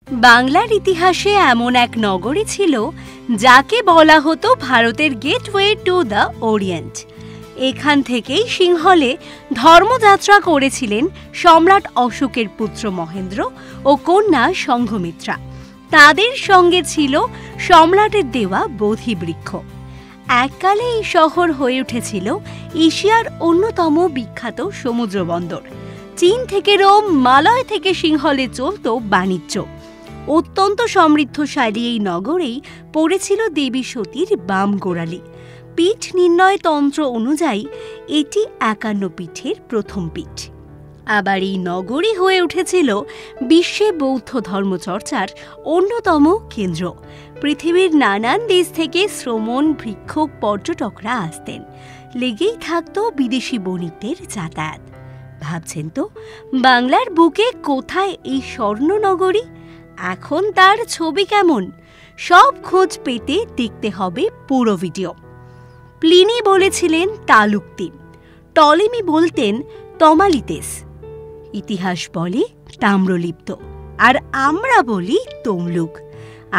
বাংলার ইতিহাসে এমন এক নগরী ছিল যাকে বলা হতো ভারতের গেটওয়ে টু দ্য ওরিয়েন্ট। এখান থেকেই সিংহলে ধর্মযাত্রা করেছিলেন সম্রাট অশোকের পুত্র মহেন্দ্র ও কন্যা সংঘমিত্রা। তাদের সঙ্গে ছিল সম্রাটের দেওয়া বোধিবৃক্ষ। এককালে এই শহর হয়ে উঠেছিল এশিয়ার অন্যতম বিখ্যাত সমুদ্র বন্দর। চীন থেকে রোম, মালয় থেকে সিংহলে চলত বাণিজ্য। অত্যন্ত সমৃদ্ধশালী এই নগরেই পড়েছিল দেবী সতীর বাম গোড়ালি। পীঠ নির্ণয় তন্ত্র অনুযায়ী এটি ৫১ পীঠের প্রথম পীঠ। আবার এই নগরী হয়ে উঠেছিল বিশ্বে বৌদ্ধ ধর্মচর্চার অন্যতম কেন্দ্র। পৃথিবীর নানান দেশ থেকে শ্রমণ, ভিক্ষুক, পর্যটকরা আসতেন। লেগেই থাকত বিদেশি বণিকদের যাতায়াত। ভাবছেন তো, বাংলার বুকে কোথায় এই স্বর্ণনগরী? এখন তার ছবি কেমন? সব খোঁজ পেতে দেখতে হবে পুরো ভিডিও। প্লিনি বলেছিলেন তালুকতি, টলেমি বলতেন তমালিতেস, ইতিহাস বলে তাম্রলিপ্ত, আর আমরা বলি তমলুক।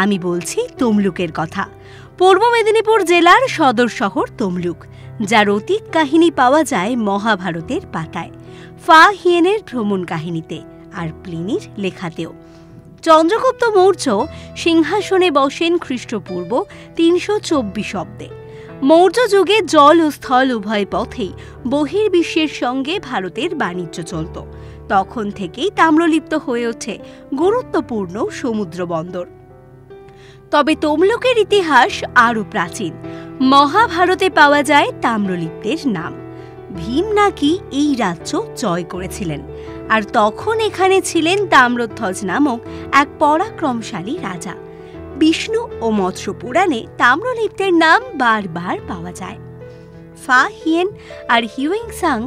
আমি বলছি তমলুকের কথা। পূর্ব মেদিনীপুর জেলার সদর শহর তমলুক, যার অতীত কাহিনী পাওয়া যায় মহাভারতের পাতায়, ফা হিয়েনের ভ্রমণ কাহিনীতে, আর প্লিনির লেখাতেও। চন্দ্রগুপ্ত মৌর্য সিংহাসনে বসেন খ্রিস্টপূর্ব ৩২৪ অব্দে। মৌর্য যুগে জল ও স্থল উভয় পথেই বহির্বিশ্বের সঙ্গে ভারতের বাণিজ্য চলত। তখন থেকেই তাম্রলিপ্ত হয়ে ওঠে গুরুত্বপূর্ণ সমুদ্র বন্দর। তবে তমলুকের ইতিহাস আরও প্রাচীন। মহাভারতে পাওয়া যায় তাম্রলিপ্তের নাম। ভীম নাকি এই রাজ্য জয় করেছিলেন, আর তখন এখানে ছিলেন তাম্রধ্বজ নামক এক পরাক্রমশালী রাজা। বিষ্ণু ও মৎস্য পুরাণে তাম্রলিপ্তের নাম বারবার পাওয়া যায়। ফা হিয়েন আর হিউয়েনসাং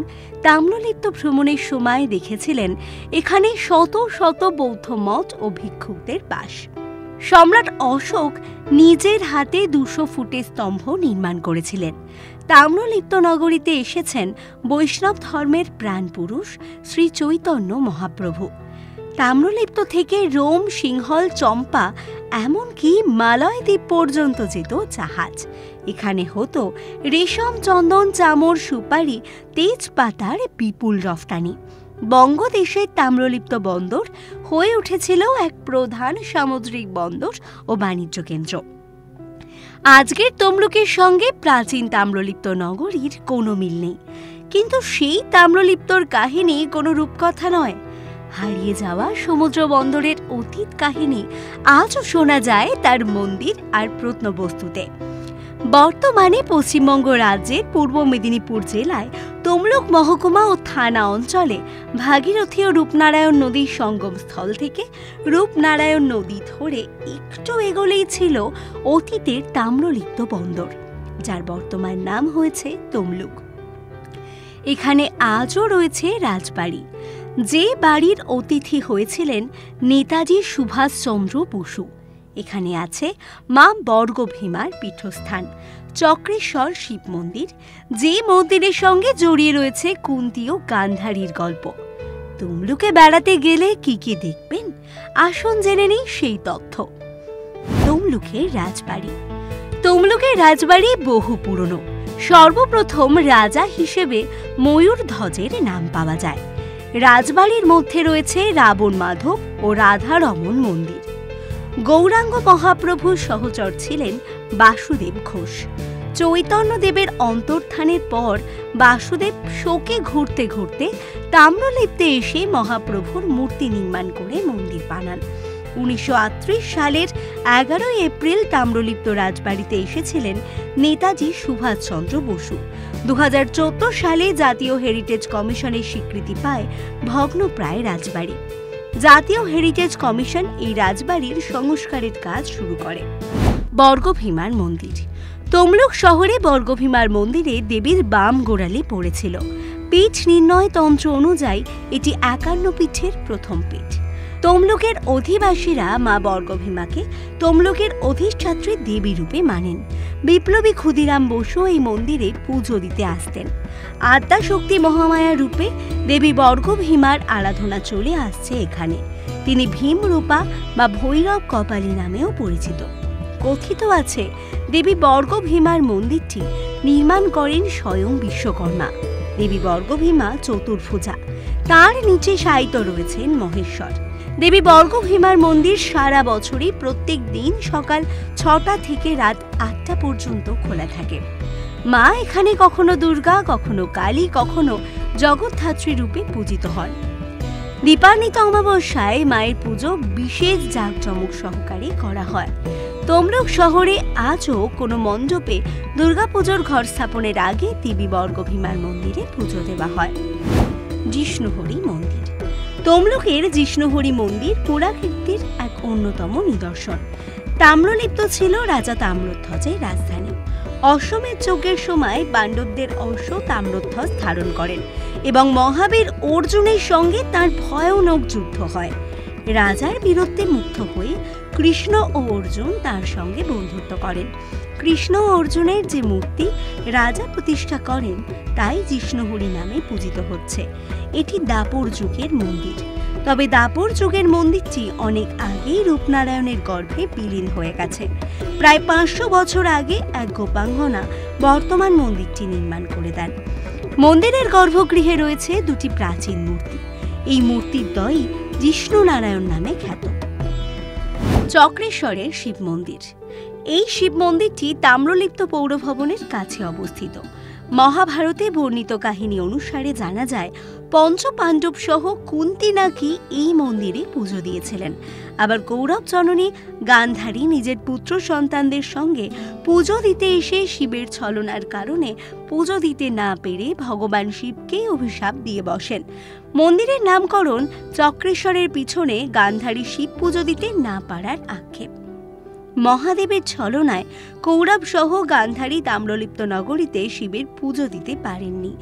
তাম্রলিপ্ত ভ্রমণের সময় দেখেছিলেন এখানে শত শত বৌদ্ধ মঠ ও ভিক্ষুকদের বাস। সম্রাট অশোক নিজের হাতে ২০০ ফুটের স্তম্ভ নির্মাণ করেছিলেন। তাম্রলিপ্ত নগরীতে এসেছেন বৈষ্ণব ধর্মের প্রাণপুরুষ শ্রী চৈতন্য মহাপ্রভু। তাম্রলিপ্ত থেকে রোম, সিংহল, চম্পা, এমনকি মালয় দ্বীপ পর্যন্ত যেত জাহাজ। এখানে হতো রেশম, চন্দন, চামর, সুপারি, তেজপাতার বিপুল রফতানি। বঙ্গদেশের তাম্রলিপ্ত বন্দর হয়ে উঠেছিল এক প্রধান সামুদ্রিক বন্দর ও বাণিজ্য কেন্দ্র। আজকের তমলুকের সঙ্গে প্রাচীন তাম্রলিপ্ত নগরীর কোনো মিল নেই, কিন্তু সেই তাম্রলিপ্তর কাহিনী কোনো রূপকথা নয়। হারিয়ে যাওয়া সমুদ্র বন্দরের অতীত কাহিনী আজও শোনা যায় তার মন্দির আর প্রত্নবস্তুতে। বর্তমানে পশ্চিমবঙ্গ রাজ্যের পূর্ব মেদিনীপুর জেলায় তমলুক মহকুমা ও থানা অঞ্চলে ভাগীরথী ও রূপনারায়ণ নদীর সঙ্গম স্থল থেকে রূপনারায়ণ নদী ধরে একটু এগোলেই ছিল অতীতের তাম্রলিপ্ত বন্দর, যার বর্তমান নাম হয়েছে তমলুক। এখানে আজও রয়েছে রাজবাড়ি, যে বাড়ির অতিথি হয়েছিলেন নেতাজি সুভাষচন্দ্র বসু। এখানে আছে মা বর্গভীমার পীঠস্থান, চক্রেশ্বর শিব মন্দির, যে মন্দিরের সঙ্গে জড়িয়ে রয়েছে কুন্তী ও গান্ধারীর গল্প। তমলুকে বেড়াতে গেলে কি কি দেখবেন, আসুন জেনে নিই সেই তথ্য। তমলুকের রাজবাড়ি। তমলুকের রাজবাড়ি বহু পুরনো। সর্বপ্রথম রাজা হিসেবে ময়ূরধ্বজের নাম পাওয়া যায়। রাজবাড়ির মধ্যে রয়েছে রাবণ মাধব ও রাধারমণ মন্দির। গৌরাঙ্গ মহাপ্রভুর সহচর ছিলেন বাসুদেব ঘোষ। চৈতন্যদেবের অন্তর্ধানের পর বাসুদেব শোকে ঘুরতে ঘুরতে তাম্রলিপ্তে এসে মহাপ্রভুর মূর্তি নির্মাণ করে মন্দির বানান। ১৯৩৮ সালের ১১ এপ্রিল তাম্রলিপ্ত রাজবাড়িতে এসেছিলেন নেতাজি সুভাষচন্দ্র বসু। ২০১৪ সালে জাতীয় হেরিটেজ কমিশনের স্বীকৃতি পায় ভগ্নপ্রায় রাজবাড়ি। জাতীয় হেরিটেজ কমিশন এই রাজবাড়ির সংস্কারের কাজ শুরু করে। বর্গভীমার মন্দির। তমলুক শহরে বর্গভীমার মন্দিরে দেবীর বাম গোড়ালি পড়েছিল। পীঠ নির্ণয় তন্ত্র অনুযায়ী এটি ৫১ পীঠের প্রথম পীঠ। তমলুকের অধিবাসীরা মা বর্গভীমাকে তমলুকের অধিষ্ঠাত্রী দেবী রূপে মানেন। বিপ্লবী ক্ষুদিরাম বসু এই মন্দিরে পুজো দিতে আসতেন। আদ্যাশক্তি মহামায়া রূপে দেবী বর্গভীমার আরাধনা চলে আসছে এখানে। তিনি ভীমরূপা বা ভৈরব কপালী নামেও পরিচিত। কথিত আছে দেবী বর্গভীমার মন্দিরটি নির্মাণ করেন স্বয়ং বিশ্বকর্মা। দেবী বর্গভীমা চতুর্ভুজা, তার নিচে শায়িত রয়েছেন মহেশ্বর। দেবী বর্গভীমার মন্দির সারা বছরই প্রত্যেক দিন সকাল 6টা থেকে রাত 8টা পর্যন্ত খোলা থাকে। মা এখানে কখনো দুর্গা, কখনো কালী, কখনো জগদ্ধাত্রী রূপে পূজিত হন। দীপান্বিত অমাবস্যায় মায়ের পুজো বিশেষ জাঁকজমক সহকারে করা হয়। তমলুক শহরে আজও কোনো মণ্ডপে দুর্গাপুজোর ঘর স্থাপনের আগে দেবী বর্গভীমার মন্দিরে পুজো দেওয়া হয়। জিষ্ণুহরি মন্দির। তমলুকের জিষ্ণুহরি মন্দির পুরাকীর্তির এক অন্যতম নিদর্শন। তাম্রলিপ্ত ছিল রাজা তাম্রধ্বজের রাজধানী। অশ্বমেধ যজ্ঞের সময় পাণ্ডবদের অশ্ব তাম্রধ্বজ ধারণ করেন এবং মহাবীর অর্জুনের সঙ্গে তার ভয়ানক যুদ্ধ হয়। রাজার বীরত্বে মুগ্ধ হয়ে কৃষ্ণ ও অর্জুন তার সঙ্গে বন্ধুত্ব করেন। কৃষ্ণ ও অর্জুনের যে মূর্তি রাজা প্রতিষ্ঠা করেন তাই জিষ্ণুহরি নামে পূজিত হচ্ছে। এটি দাপর যুগের মন্দির। তবে দাপর যুগের মন্দিরটি অনেক আগেই রূপনারায়ণের গর্ভে বিলীন হয়ে গেছে। প্রায় 500 বছর আগে এক গোপাঙ্গনা বর্তমান মন্দিরটি নির্মাণ করে দেন। মন্দিরের গর্ভগৃহে রয়েছে দুটি প্রাচীন মূর্তি। এই মূর্তির দ্বয়ই জিষ্ণু নারায়ণ নামে খ্যাত। চক্রেশ্বরের শিব মন্দির। এই শিব মন্দিরটি তাম্রলিপ্ত পৌরভবনের কাছে অবস্থিত। মহাভারতে বর্ণিত কাহিনী অনুসারে জানা যায় পঞ্চপাণ্ডব সহ কুন্তি নাকি এই মন্দিরে পুজো দিয়েছিলেন। আবার কৌরব জননী গান্ধারী নিজের পুত্র সন্তানদের সঙ্গে পুজো দিতে এসে শিবের ছলনার কারণে পুজো দিতে না পেরে ভগবান শিবকে অভিশাপ দিয়ে বসেন। মন্দিরের নামকরণ চক্রেশ্বরের পিছনে গান্ধারী শিব পুজো দিতে না পারার আক্ষেপ। মহাদেবের ছলনায় কৌরব সহ গান্ধারী তাম্রলিপ্ত নগরীতে শিবের পুজো দিতে পারেননি।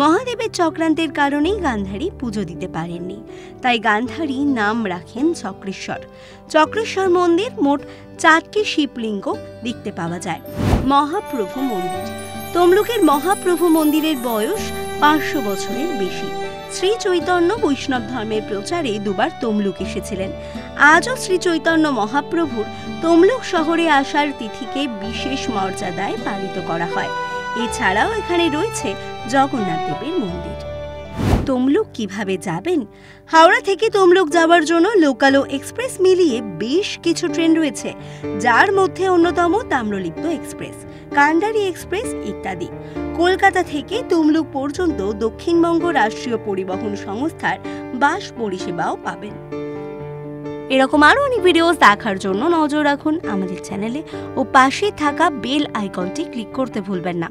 মহাদেবের চক্রান্তের কারণেই গান্ধারী পুজো দিতে পারেননি। তাই গান্ধারী নাম রাখেন চক্রেশ্বর। চক্রেশ্বর মন্দির মোট 4টি শিবলিঙ্গ দেখতে পাওয়া যায়। মহাপ্রভু মন্দির। তমলুকের মহাপ্রভু মন্দিরের বয়স 500 বছরের বেশি। শ্রী চৈতন্য বৈষ্ণব ধর্মের প্রচারে দুবার তমলুক এসেছিলেন। আজও শ্রী চৈতন্য মহাপ্রভুর তমলুক শহরে আসার তিথিকে বিশেষ মর্যাদায় পালিত করা হয়। এছাড়াও এখানে রয়েছে জগন্নাথ দেবের মন্দির। তমলুক কিভাবে যাবেন? হাওড়া থেকে তমলুক যাওয়ার জন্য লোকাল ও এক্সপ্রেস মিলিয়ে বেশ কিছু ট্রেন রয়েছে, যার মধ্যে অন্যতম তাম্রলিপ্ত এক্সপ্রেস, কান্ডারি এক্সপ্রেস ইত্যাদি। কলকাতা থেকে তমলুক পর্যন্ত দক্ষিণবঙ্গ রাষ্ট্রীয় পরিবহন সংস্থার বাস পরিষেবাও পাবেন। এরকম আরো অনেক ভিডিও দেখার জন্য নজর রাখুন আমাদের চ্যানেলে ও পাশে থাকা বেল আইকনটি ক্লিক করতে ভুলবেন না।